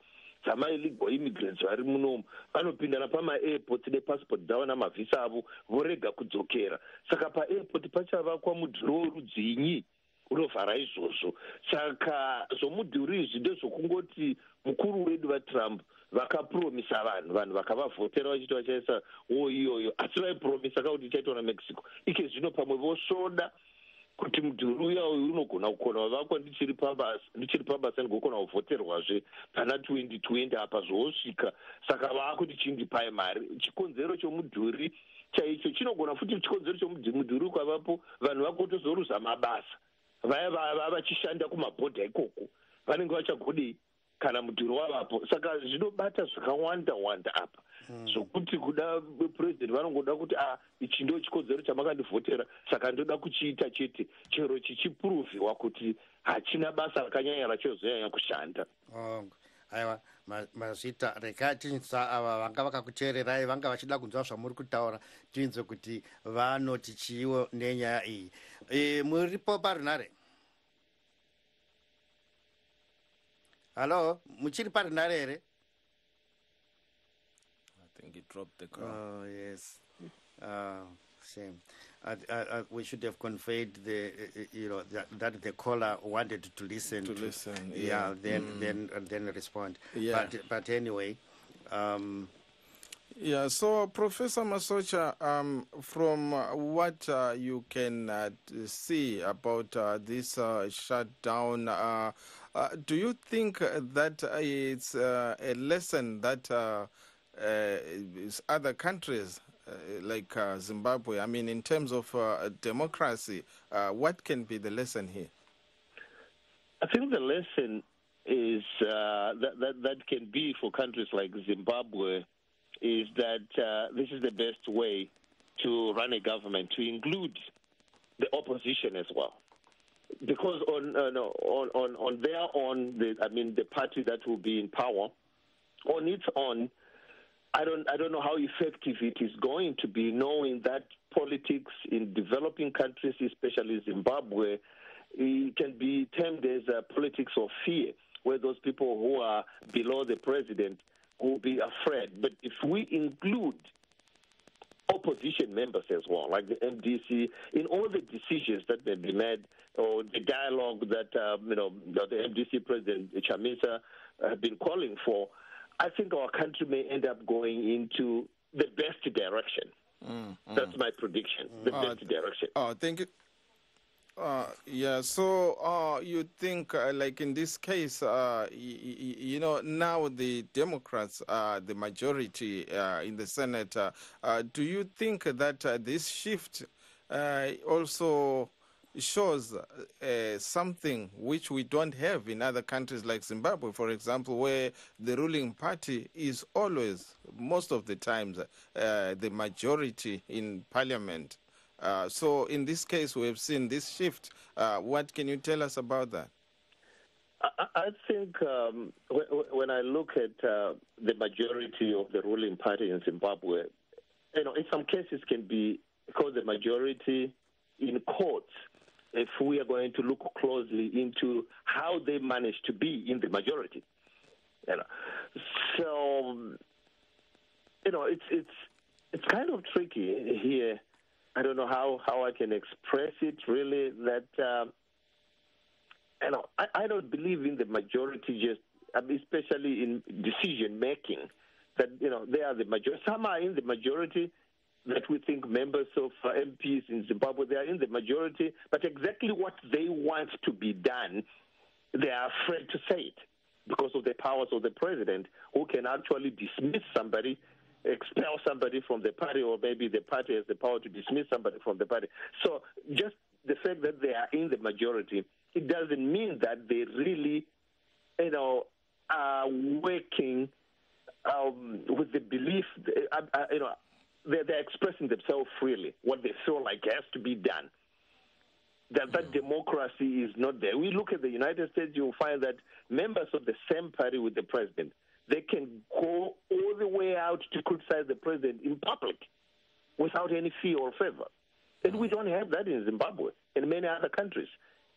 dzama-illegal immigrants vari munomu vanopindana pama-airport nepassport dzavo namavhisa avo vorega kudzokera. Saka pa-airport pachavakwa mudhuri worudzinyi unovhara izvozvo. Saka zvomudhuri izvi ndezvokungoti mukuru wedu vaTrump vakapromisa vanhu vakavavhotera vachiti vachaisa wo iyoyo, asi vaipromisa kauti ichaitwa naMexico. Ike zvino pamwe vosvoda kuti mudhuri uya uyu unogona kukona wavakwa ndichiri pabasa ndigokona kuvhoterwazve pana 2020 apa zvosvika. Saka vaakuti chindipai mari. Chikonzero chomudhuri chaicho chinogona futi chikonzero chomudhuri ukavapo vanhu vakotozoruza mabasa. Vaya vachishanda kumabhodha ikoko vanenge vachagodei kana mudhuri wavapo. Saka zvinobata zvakawanda wanda apa zvokuti kuda president vanongoda kuti ichi ndo chikonzero chamakandivhotera saka ndoda kuchiita chete chero chichipuruvhiwa kuti hachina basa rakanyanya rachozonyanya kushanda. Aiwa mazvita rekai tinzwa ava vanga vakakuteererai vanga vachida kunzwa zvamuri kutaura tinzwe kuti vanoti chiiwo nenyaya iyi. Muripo parunare? Hello, muchiri parunare here? I think he dropped the call. Oh yes. Shame. We should have conveyed that the caller wanted to listen. Yeah. Then respond. Yeah. But anyway. Yeah. So, Professor Masocha, from what you can see about this shutdown, do you think that it's a lesson that other countries like Zimbabwe, I mean, in terms of democracy, what can be the lesson here? I think the lesson is that can be for countries like Zimbabwe is that this is the best way to run a government, to include the opposition as well. Because on their own, the party that will be in power, on its own, I don't know how effective it is going to be, knowing that politics in developing countries, especially Zimbabwe, it can be termed as politics of fear, where those people who are below the president will be afraid. But if we include opposition members as well, like the MDC, in all the decisions that may be made, or the dialogue that the MDC president Chamisa have been calling for, I think our country may end up going into the best direction. That's my prediction, the best direction. Thank you. Yeah, so you think, like in this case, now the Democrats are the majority in the Senate. Do you think that this shift also shows something which we don't have in other countries like Zimbabwe, for example, where the ruling party is always, most of the times, the majority in parliament? So in this case, we have seen this shift. What can you tell us about that? I think when I look at the majority of the ruling party in Zimbabwe, in some cases can be called the majority in courts if we are going to look closely into how they managed to be in the majority. So, it's kind of tricky here. I don't know how I can express it, really, that, I don't believe in the majority just, especially in decision-making, that, they are the majority. Some are in the majority that we think members of MPs in Zimbabwe, they are in the majority, but exactly what they want to be done, they are afraid to say it because of the powers of the president, who can actually dismiss somebody, expel somebody from the party, or maybe the party has the power to dismiss somebody from the party. So just the fact that they are in the majority, it doesn't mean that they really, are working with the belief, they're expressing themselves freely, what they feel like has to be done. That democracy is not there. We look at the United States, you'll find that members of the same party with the president, they can go all the way out to criticize the president in public without any fear or favor. And we don't have that in Zimbabwe and many other countries.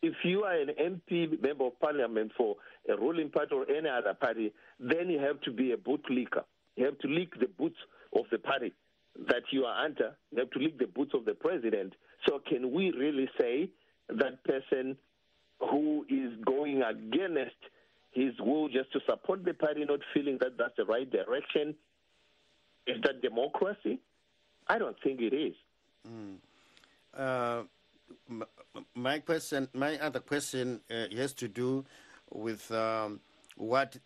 If you are an MP, member of parliament for a ruling party or any other party, then you have to be a boot licker. You have to lick the boots of the party that you are under. You have to lick the boots of the president. So can we really say that person who is going against his will just to support the party, not feeling that that's the right direction, is that democracy? I don't think it is. My other question has to do with what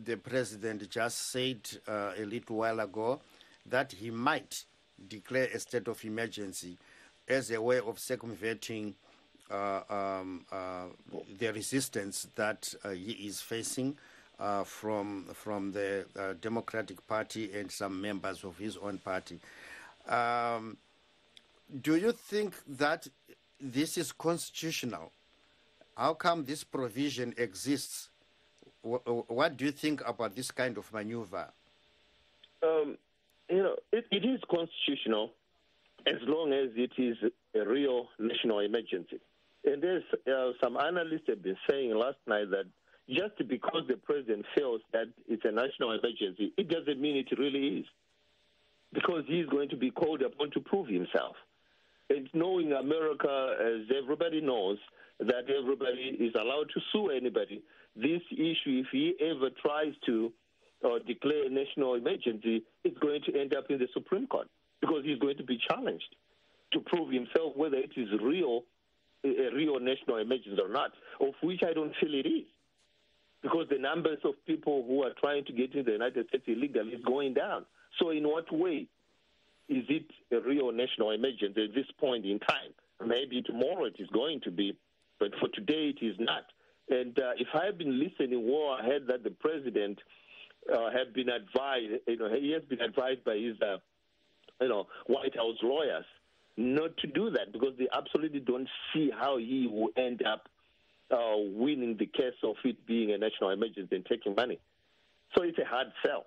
the president just said a little while ago, that he might declare a state of emergency as a way of circumventing the resistance that he is facing from the Democratic Party and some members of his own party. Do you think that this is constitutional? How come this provision exists? What do you think about this kind of maneuver? It is constitutional as long as it is a real national emergency. And there's some analysts have been saying last night that just because the president feels that it's a national emergency, it doesn't mean it really is, because he's going to be called upon to prove himself. And knowing America, as everybody knows, that everybody is allowed to sue anybody, this issue, if he ever tries to declare a national emergency, it's going to end up in the Supreme Court, because he's going to be challenged to prove himself whether it is a real national emergency or not, of which I don't feel it is, because the numbers of people who are trying to get into the United States illegally is going down. So in what way is it a real national emergency at this point in time? Maybe tomorrow it is going to be, but for today it is not. And if I have been listening well, I heard that the president have been advised, he has been advised by his, White House lawyers not to do that, because they absolutely don't see how he will end up winning the case of it being a national emergency and taking money. So it's a hard sell.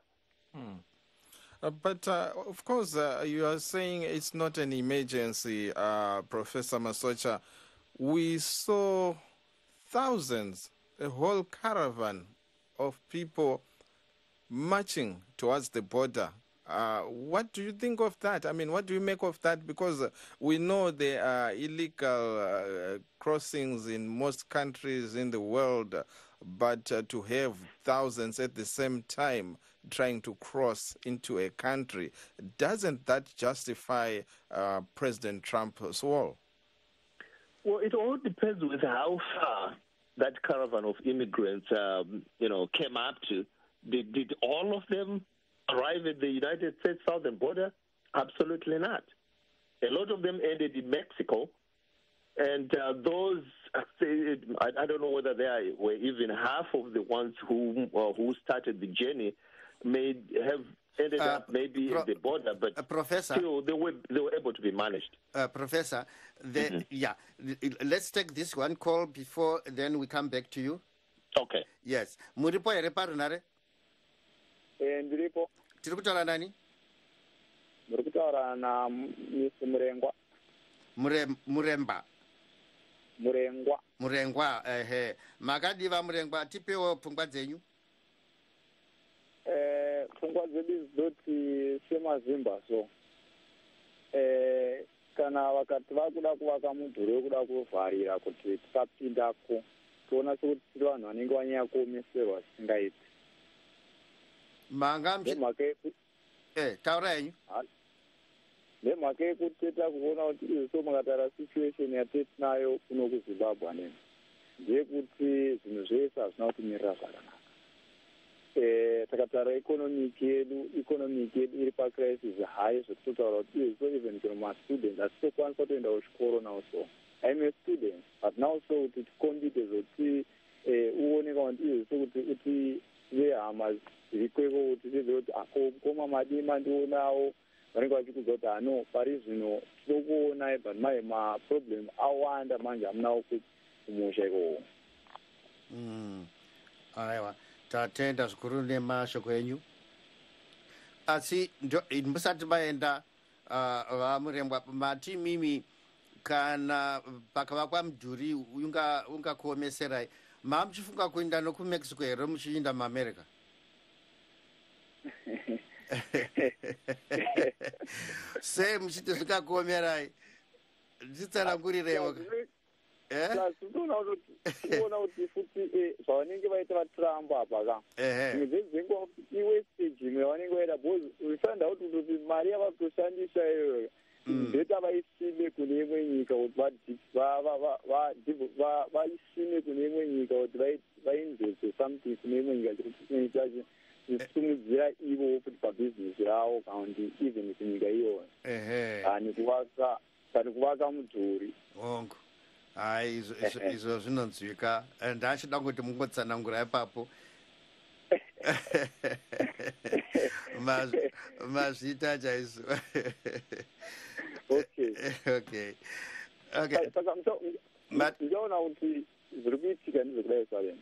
But, of course, you are saying it's not an emergency, Professor Masocha. We saw thousands, a whole caravan of people marching towards the border. What do you think of that? I mean, what do you make of that? Because we know there are illegal crossings in most countries in the world, but to have thousands at the same time trying to cross into a country, doesn't that justify President Trump's wall? Well, it all depends with how far that caravan of immigrants, came up to. Did all of them arrive at the United States southern border? Absolutely not. A lot of them ended in Mexico, and those, I don't know whether they were even half of the ones who started the journey, may have ended up maybe at the border, but Professor, still they were able to be managed. Professor, let's take this one call before then we come back to you. Okay. Yes. Muripo ere parunare? Ndiripo. Tiri kutaura nani? Muri kutaura na Mr. Murengwa. Muremba. Murengwa. Makadiva Murengwa, tipewo pfungwa dzenyu? Pfungwa dzedu dzinoti semazimba so. Kana vakati vakuda kuvaka mudhuri wekuda kuvharira kuti tisapindako, toona sekuti tiri vanhu vanenge vanyanya kuomeserwa zvisingaiti. Taura yenyu? Nemhaka yekuti toita kuona kuti izvo mukataura situation yatinayo kuno kuZimbabwe neni ndeyekuti zvinhu zvese hazvina kutimirira zvakanaka. Takataura ikonomiki yedu iri pacrisis high, zvekutotaura kuti izvo even kuno mastudents hatitokwanisa kutoenda kuchikoro nawo. So I'm a student, but now so kuti tikombite zvokuti uoneka kuti izvo kuti vehama zviri kweko kuti tizive kuti koma madima ndionawo vanenge vachikudza kuti hano pari zvino tiri kuona but mai maproblem awanda manje hamunawo kumusha ikowo. Aiwa, tatenda zvikuru nemashoko enyu. Asi musati maenda vamurembwa mati mimi kana pakavakwa mudhuri ungakuomeserai, mamuchifunga kuenda nokumexico here muchiinda muamerica? Sei muchiti zvikakuomerai? Nditsanangurireiwo. Kuona kuti futi zvavanenge vaita vatrump apa ka dzimwe dzenguva iwestage imwe vanenge vaita bhozi uifanda kuti mari yavatoshandisa iyoyo bheta vaisime kune imwe nyika kuti vaisime kune imwe nyika kuti vainveste something kune imwe nyika chekuti zvisumudzira ivo kuti pabhizinesi ravo kana kuti even kunyika iyoyo kani kuvaka mudhuri hongu. Hai, izvo zvinonzwika. Ndachida kuti mungotsanangura ipapo. Mazvita chaizvo. Okay. Saka ndichaona kuti zviri kuitika ndizvokudai Salem.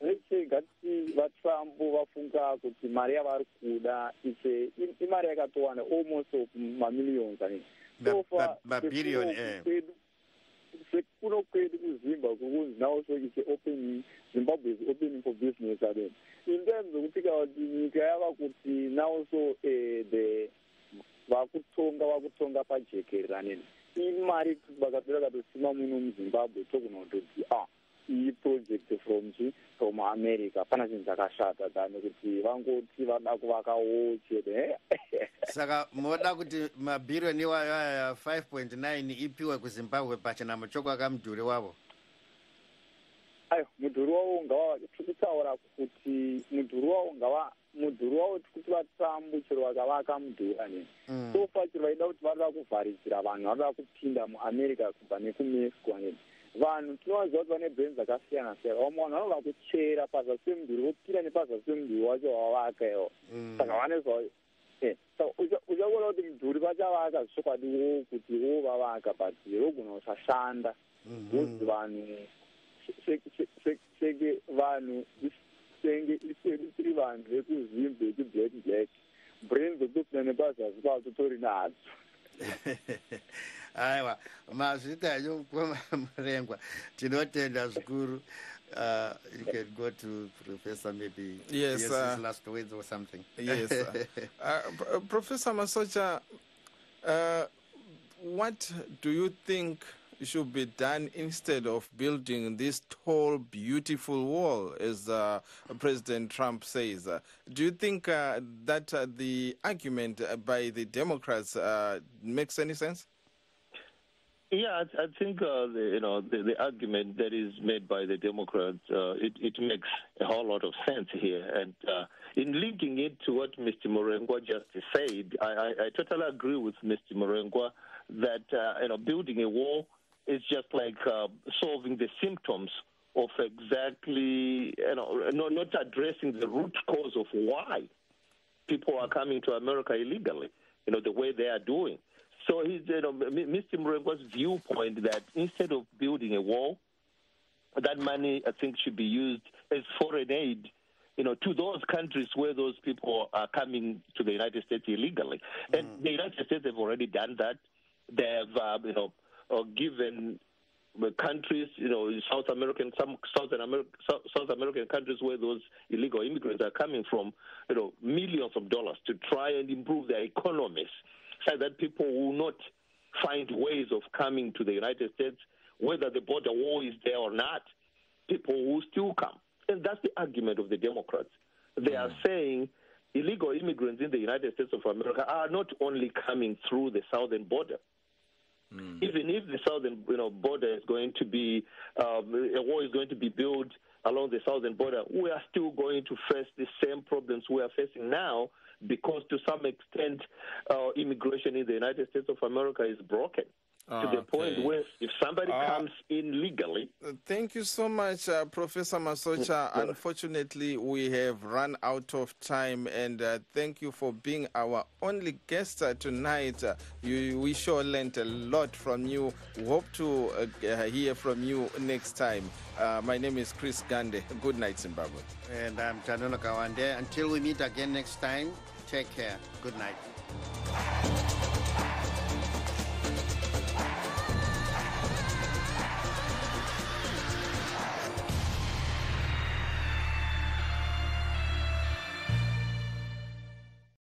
Let's ngati vatrump vafunga kuti mari yavari kuda imari yakatowanda almost mamillions ani. Mabhiriyoni. Kuno kwedu kuZimbabwe kunzi now so it's opening, Zimbabwe is opening for business again. In terms of kuti nyika yava kuti now so vakutonga pajekerera nini. Imari vakapera katosima muno muZimbabwe tokuna kutoti iyi project from America pana chinhu chakashata dani kuti vangoti vada kuvakawo chete. Saka moda kuti mabhiriyoni iwayo 5.9 ipiwe kuZimbabwe pachena muchoko akamudhuri wavo. Ayo mudhuri wavo ngava tikutaura kuti mudhuri wavo tikuti vatambu chero vakavaka mudhuri ani. So far chero vaida kuti vada kuvharidzira vanhu vada kupinda muAmerica kubva nekuMexico ani. Vanhu tinovaziva kuti vane bheni dzakasiyana siyana. Vamwe vanhu vanoda kuchera pazasi pemudhuri vopinda nepazasi pemudhuri wacho wavavaka iwo. Saka vanezva uchaona kuti mudhuri vachavaka zvichokwadiwo kuti wo vavaka but rogona kusashanda. Ngozi vanhu senge vanhu senge isedu tiri vanhu vekuZimbabwe black brain dzokutopinda nepazasi pawo totori nadzo. Aiwa, mazvita murengwa tinotenda zvikuru. You can go to Professor maybe. Yes, his last words or something. Yes. Professor Masocha, what do you think should be done instead of building this tall, beautiful wall, as President Trump says? Do you think that the argument by the Democrats makes any sense? Yeah, I think the argument that is made by the Democrats it makes a whole lot of sense here, and in linking it to what Mr. Murengwa just said, I totally agree with Mr. Murengwa that building a wall is just like solving the symptoms of exactly not addressing the root cause of why people are coming to America illegally, the way they are doing. So Mr. Murengwa's viewpoint that instead of building a wall, that money, I think, should be used as foreign aid, to those countries where those people are coming to the United States illegally. And the United States have already done that. They have, given the countries, South American countries where those illegal immigrants are coming from, millions of dollars to try and improve their economies, so that people will not find ways of coming to the United States, whether the border wall is there or not. People will still come. And that's the argument of the Democrats. They are saying illegal immigrants in the United States of America are not only coming through the southern border. Even if the southern border is going to be, a wall is going to be built along the southern border, we are still going to face the same problems we are facing now, because to some extent immigration in the United States of America is broken. To the point where if somebody comes in legally... Thank you so much, Professor Masocha. Unfortunately, we have run out of time, and thank you for being our only guest tonight. We sure learned a lot from you. We hope to hear from you next time. My name is Chris Gande. Good night, Zimbabwe. And I'm Tanono Kawande. Until we meet again next time, take care. Good night.